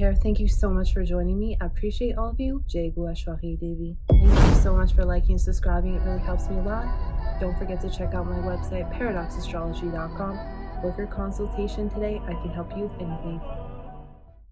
there, thank you so much for joining me. I appreciate all of you. Shawtee Devi. Thank you so much for liking and subscribing. It really helps me a lot. Don't forget to check out my website, paradoxastrology.com. Book your consultation today. I can help you with anything.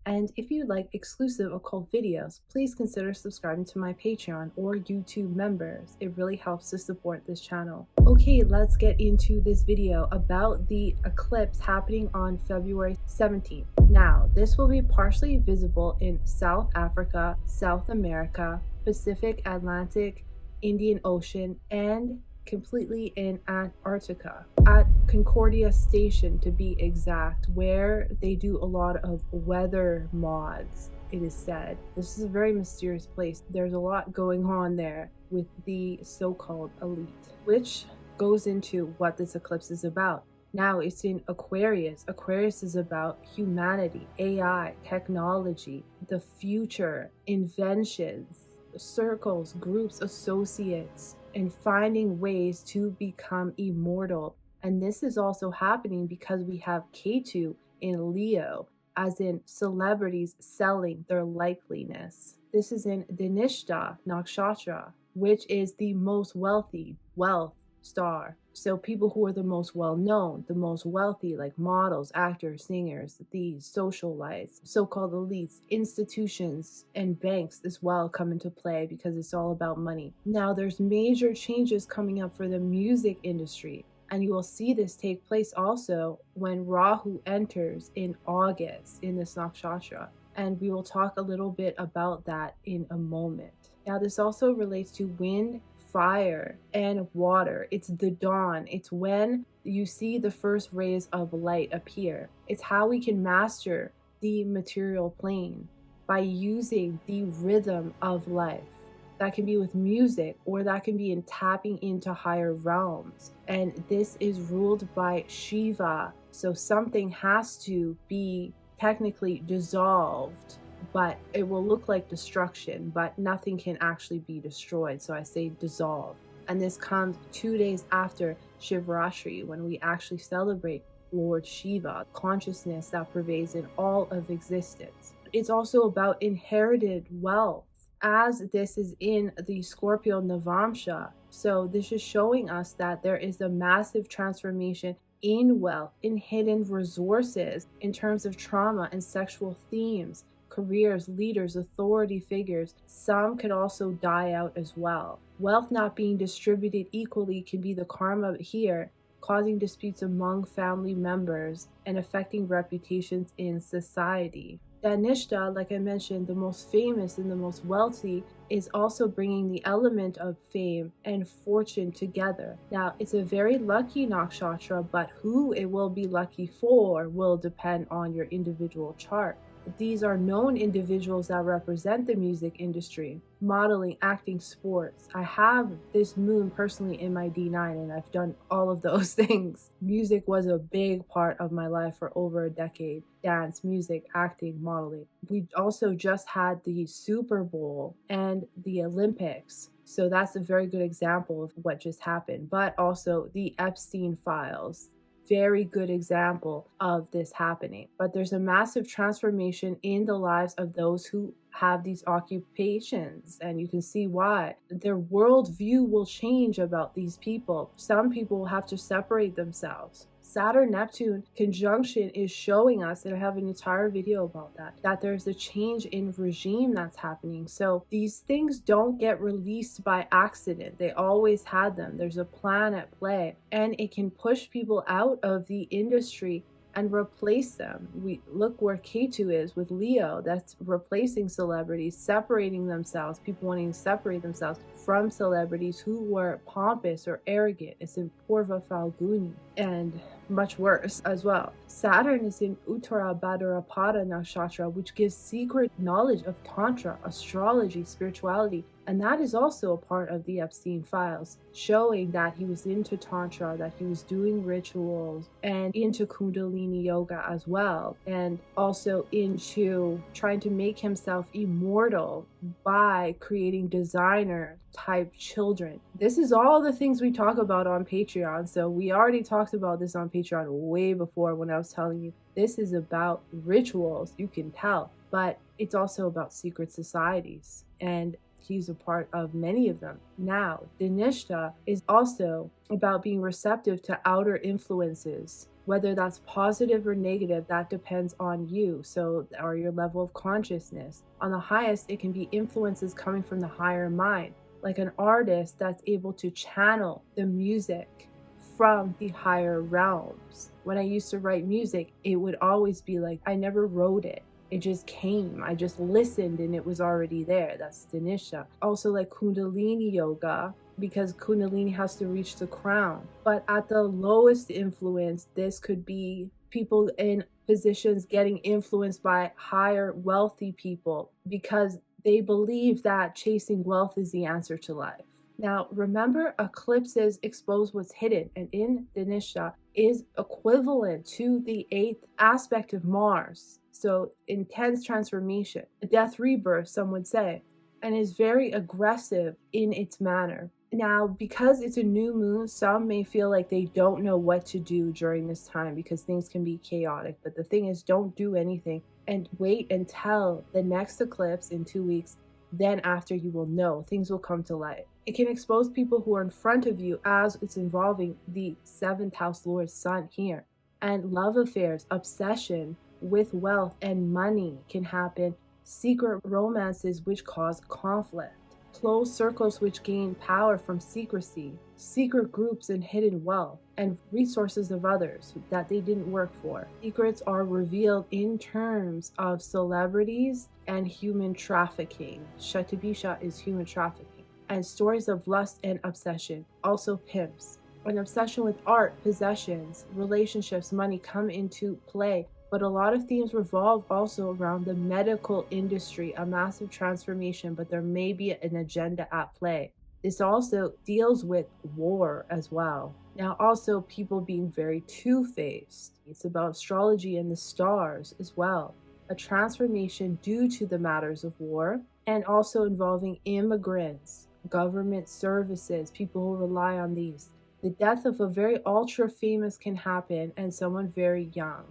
And if you'd like exclusive occult videos, please consider subscribing to my Patreon or YouTube members. It really helps to support this channel. Okay, let's get into this video about the eclipse happening on February 17th. Now, this will be partially visible in South Africa, South America, Pacific, Atlantic, Indian Ocean, and completely in Antarctica, at Concordia Station to be exact, where they do a lot of weather mods, it is said. This is a very mysterious place. There's a lot going on there with the so-called elite, which goes into what this eclipse is about. Now it's in Aquarius. Aquarius is about humanity, AI, technology, the future, inventions, circles, groups, associates, and finding ways to become immortal. And this is also happening because we have Ketu in Leo, as in celebrities selling their likeliness. This is in Dhanishta Nakshatra, which is the most wealthy wealth star. So people who are the most well-known, the most wealthy, like models, actors, singers, the socialites, so-called elites, institutions, and banks as well come into play because it's all about money. Now there's major changes coming up for the music industry, and you will see this take place also when Rahu enters in August in this nakshatra, and we will talk a little bit about that in a moment. Now this also relates to wind, fire, and water. It's the dawn. It's when you see the first rays of light appear. It's how we can master the material plane, by using the rhythm of life. That can be with music, or that can be in tapping into higher realms. And this is ruled by Shiva. So something has to be technically dissolved, but it will look like destruction, but nothing can actually be destroyed. So I say dissolve. And this comes 2 days after Shivratri, when we actually celebrate Lord Shiva, consciousness that pervades in all of existence. It's also about inherited wealth, as this is in the Scorpio Navamsha. So this is showing us that there is a massive transformation in wealth, in hidden resources, in terms of trauma and sexual themes, careers, leaders, authority figures. Some could also die out as well. Wealth not being distributed equally can be the karma here, causing disputes among family members and affecting reputations in society. Dhanishta, like I mentioned, the most famous and the most wealthy, is also bringing the element of fame and fortune together. Now, it's a very lucky nakshatra, but who it will be lucky for will depend on your individual chart. These are known individuals that represent the music industry, modeling, acting, sports. I have this moon personally in my D9, and I've done all of those things. Music was a big part of my life for over a decade. Dance, music, acting, modeling. We also just had the Super Bowl and the Olympics. So that's a very good example of what just happened. But also the Epstein files. Very good example of this happening. But there's a massive transformation in the lives of those who have these occupations, and you can see why. Their worldview will change about these people. Some people will have to separate themselves. Saturn-Neptune conjunction is showing us, and I have an entire video about that there's a change in regime that's happening. So these things don't get released by accident. They always had them. There's a plan at play, and it can push people out of the industry and replace them. We look where Ketu is with Leo. That's replacing celebrities, separating themselves, people wanting to separate themselves from celebrities who were pompous or arrogant. It's in Purva Falguni, and much worse as well. Saturn is in Uttara Bhadrapada Nakshatra, which gives secret knowledge of Tantra, astrology, spirituality, and that is also a part of the Epstein files, showing that he was into Tantra, that he was doing rituals, and into Kundalini yoga as well, and also into trying to make himself immortal by creating designer type children. This is all the things we talk about on Patreon. So we already talked about this on Patreon way before, when I was telling you this is about rituals. You can tell but it's also about secret societies, and he's a part of many of them. Now, Dinishta is also about being receptive to outer influences, whether that's positive or negative, that depends on you. So, or your level of consciousness. On the highest, it can be influences coming from the higher mind, like an artist that's able to channel the music from the higher realms. When I used to write music, it would always be like, I never wrote it. It just came. I just listened and it was already there. That's Dinisha. Also like Kundalini yoga, because Kundalini has to reach the crown. But at the lowest influence, this could be people in positions getting influenced by higher wealthy people because they believe that chasing wealth is the answer to life. Now, remember, eclipses expose what's hidden, and in Dinisha is equivalent to the 8th aspect of Mars. So, intense transformation, a death rebirth, some would say, and is very aggressive in its manner. Now, because it's a new moon, some may feel like they don't know what to do during this time because things can be chaotic. But the thing is, don't do anything and wait until the next eclipse in 2 weeks. Then after, you will know, things will come to light. It can expose people who are in front of you as it's involving the 7th house lord sun here. And love affairs, obsession with wealth and money can happen. Secret romances which cause conflict. Closed circles which gain power from secrecy. Secret groups and hidden wealth. And resources of others that they didn't work for. Secrets are revealed in terms of celebrities and human trafficking. Shatabisha is human trafficking. And stories of lust and obsession, also pimps. An obsession with art, possessions, relationships, money come into play, but a lot of themes revolve also around the medical industry, a massive transformation, but there may be an agenda at play. This also deals with war as well. Now, also people being very two-faced. It's about astrology and the stars as well. A transformation due to the matters of war, and also involving immigrants, government services, people who rely on these. The death of a very ultra famous can happen, and someone very young.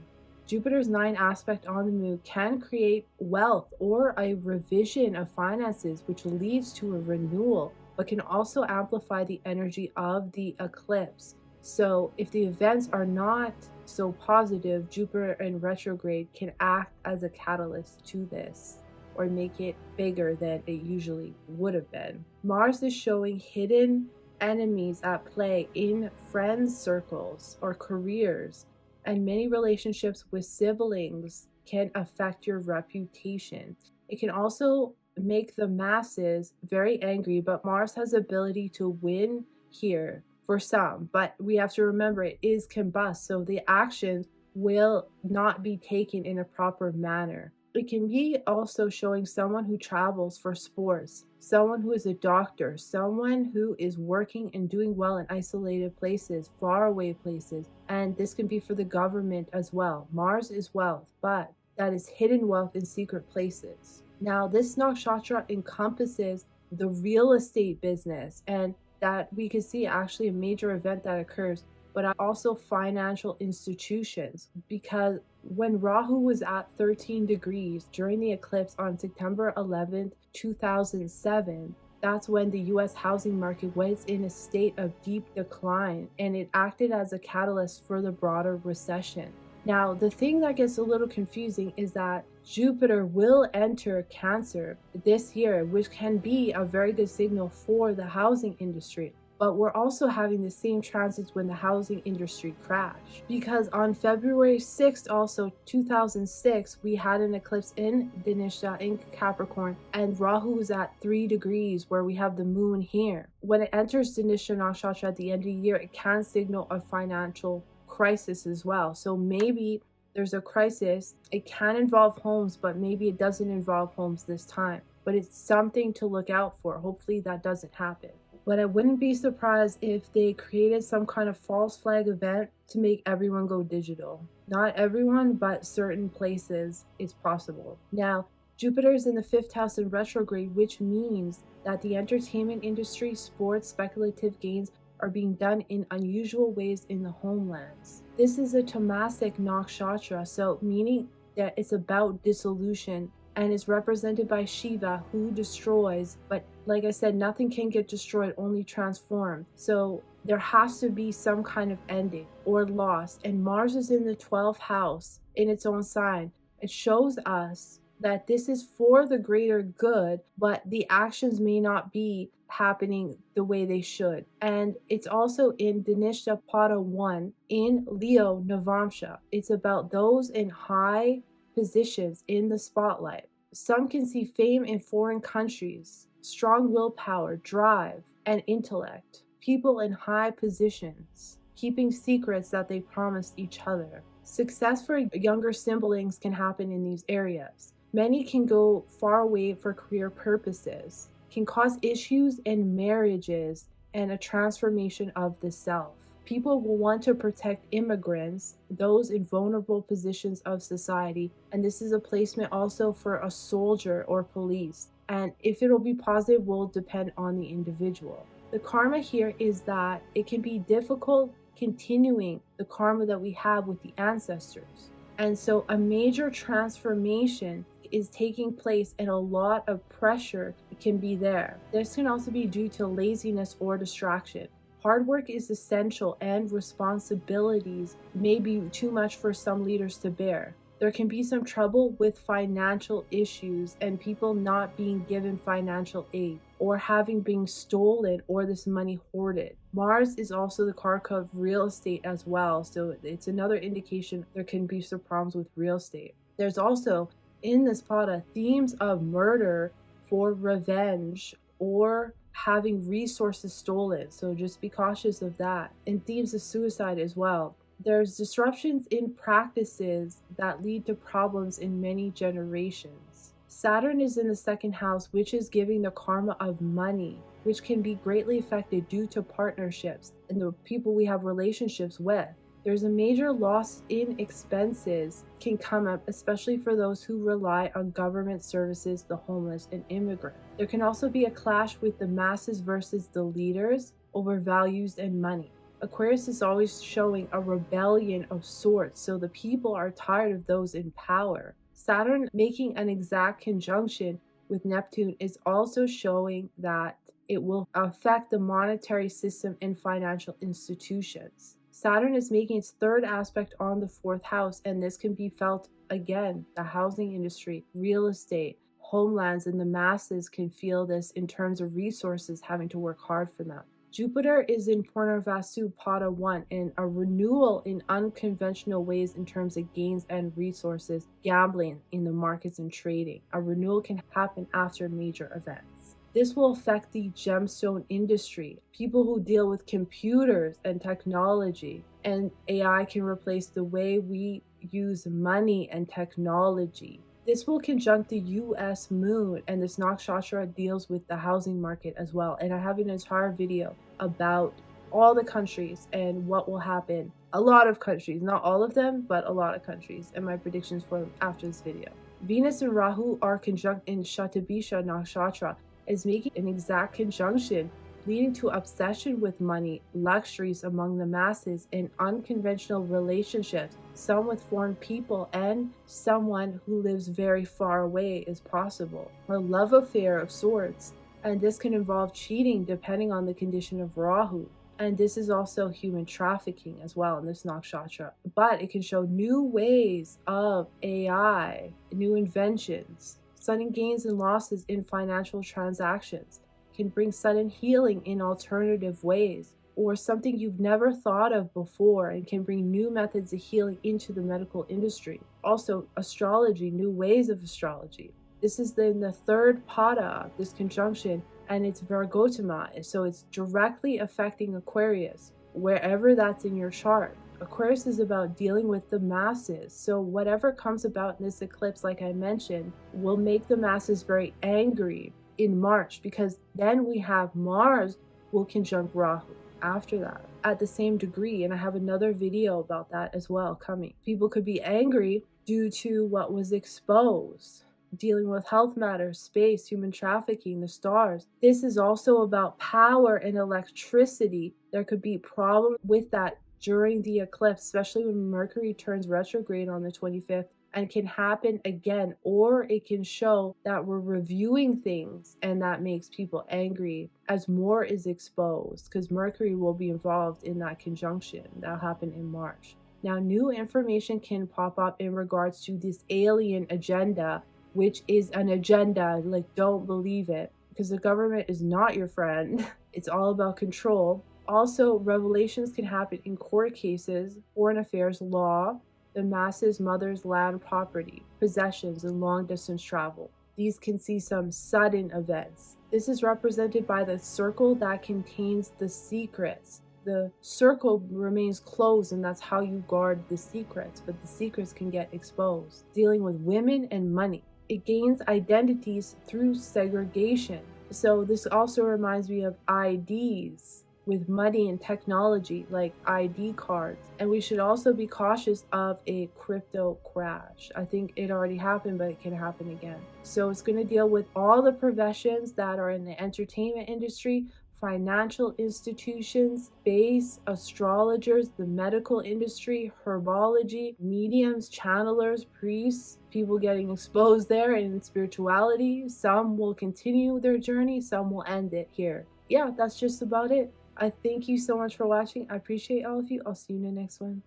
Jupiter's 9 aspect on the moon can create wealth or a revision of finances, which leads to a renewal, but can also amplify the energy of the eclipse. So if the events are not so positive, Jupiter in retrograde can act as a catalyst to this, or make it bigger than it usually would have been. Mars is showing hidden enemies at play in friends circles or careers, and many relationships with siblings can affect your reputation. It can also make the masses very angry, but Mars has the ability to win here for some. But we have to remember it is combust, so the actions will not be taken in a proper manner. It can be also showing someone who travels for sports, someone who is a doctor, someone who is working and doing well in isolated places, faraway places, and this can be for the government as well. Mars is wealth, but that is hidden wealth in secret places. Now, this nakshatra encompasses the real estate business, and that we can see actually a major event that occurs, but also financial institutions, because when Rahu was at 13 degrees during the eclipse on September 11th, 2007, that's when the US housing market was in a state of deep decline, and it acted as a catalyst for the broader recession. Now, the thing that gets a little confusing is that Jupiter will enter Cancer this year, which can be a very good signal for the housing industry. But we're also having the same transits when the housing industry crashed. Because on February 6th, also 2006, we had an eclipse in Dinisha in Capricorn, and Rahu was at 3 degrees where we have the moon here. When it enters Dinisha Nakshatra at the end of the year, it can signal a financial crisis as well. So maybe there's a crisis. It can involve homes, but maybe it doesn't involve homes this time. But it's something to look out for. Hopefully that doesn't happen. But I wouldn't be surprised if they created some kind of false flag event to make everyone go digital. Not everyone, but certain places it's possible. Now, Jupiter is in the 5th house in retrograde, which means that the entertainment industry, sports, speculative gains are being done in unusual ways in the homelands. This is a Tamasic nakshatra, so meaning that it's about dissolution and is represented by Shiva, who destroys. But like I said, nothing can get destroyed, only transformed. So there has to be some kind of ending or loss. And Mars is in the 12th house in its own sign. It shows us that this is for the greater good, but the actions may not be happening the way they should. And it's also in Dinishta Pada 1 in Leo Navamsha. It's about those in high positions in the spotlight. Some can see fame in foreign countries, strong willpower, drive, and intellect. People in high positions, keeping secrets that they promised each other. Success for younger siblings can happen in these areas. Many can go far away for career purposes, can cause issues in marriages and a transformation of the self. People will want to protect immigrants, those in vulnerable positions of society, and this is a placement also for a soldier or police. And if it'll be positive will depend on the individual. The karma here is that it can be difficult continuing the karma that we have with the ancestors. And so a major transformation is taking place and a lot of pressure can be there. This can also be due to laziness or distraction. Hard work is essential and responsibilities may be too much for some leaders to bear. There can be some trouble with financial issues and people not being given financial aid or having been stolen or this money hoarded. Mars is also the karaka of real estate as well, so it's another indication there can be some problems with real estate. There's also in this pada themes of murder for revenge or having resources stolen, so just be cautious of that, and themes of suicide as well. There's disruptions in practices that lead to problems in many generations. Saturn is in the 2nd house, which is giving the karma of money, which can be greatly affected due to partnerships and the people we have relationships with. There's a major loss in expenses can come up, especially for those who rely on government services, the homeless, and immigrants. There can also be a clash with the masses versus the leaders over values and money. Aquarius is always showing a rebellion of sorts, so the people are tired of those in power. Saturn making an exact conjunction with Neptune is also showing that it will affect the monetary system and financial institutions. Saturn is making its 3rd aspect on the 4th house, and this can be felt again, the housing industry, real estate, homelands, and the masses can feel this in terms of resources having to work hard for them. Jupiter is in Purnarvasu Pada 1 and a renewal in unconventional ways in terms of gains and resources, gambling in the markets and trading. A renewal can happen after major events. This will affect the gemstone industry. People who deal with computers and technology, and AI can replace the way we use money and technology. This will conjunct the US moon, and this nakshatra deals with the housing market as well. And I have an entire video about all the countries and what will happen. A lot of countries, not all of them, but a lot of countries, and my predictions for them after this video. Venus and Rahu are conjunct in Shatabisha nakshatra, is making an exact conjunction, leading to obsession with money, luxuries among the masses, and unconventional relationships, some with foreign people and someone who lives very far away is possible. A love affair of sorts, and this can involve cheating depending on the condition of Rahu. And this is also human trafficking as well in this nakshatra. But it can show new ways of AI, new inventions, sudden gains and losses in financial transactions, can bring sudden healing in alternative ways, or something you've never thought of before, and can bring new methods of healing into the medical industry. Also, astrology, new ways of astrology. This is in the 3rd pada, this conjunction, and it's Virgotama, so it's directly affecting Aquarius, wherever that's in your chart. Aquarius is about dealing with the masses, so whatever comes about in this eclipse, like I mentioned, will make the masses very angry in March, because then we have Mars will conjunct Rahu after that at the same degree, and I have another video about that as well coming. People could be angry due to what was exposed, dealing with health matters, space, human trafficking, the stars. This is also about power and electricity. There could be problems with that during the eclipse, especially when Mercury turns retrograde on the 25th and can happen again, or it can show that we're reviewing things and that makes people angry as more is exposed, because Mercury will be involved in that conjunction. That'll happen in March. Now, new information can pop up in regards to this alien agenda, which is an agenda. Like, don't believe it, because the government is not your friend. It's all about control. Also, revelations can happen in court cases, foreign affairs law, the masses, mothers, land, property, possessions, and long-distance travel. These can see some sudden events. This is represented by the circle that contains the secrets. The circle remains closed, and that's how you guard the secrets, but the secrets can get exposed. Dealing with women and money. It gains identities through segregation. So this also reminds me of IDs with money and technology, like ID cards. And we should also be cautious of a crypto crash. I think it already happened, but it can happen again. So it's going to deal with all the professions that are in the entertainment industry, financial institutions, space, astrologers, the medical industry, herbology, mediums, channelers, priests, people getting exposed there in spirituality. Some will continue their journey, some will end it here. Yeah, that's just about it. I thank you so much for watching. I appreciate all of you. I'll see you in the next one.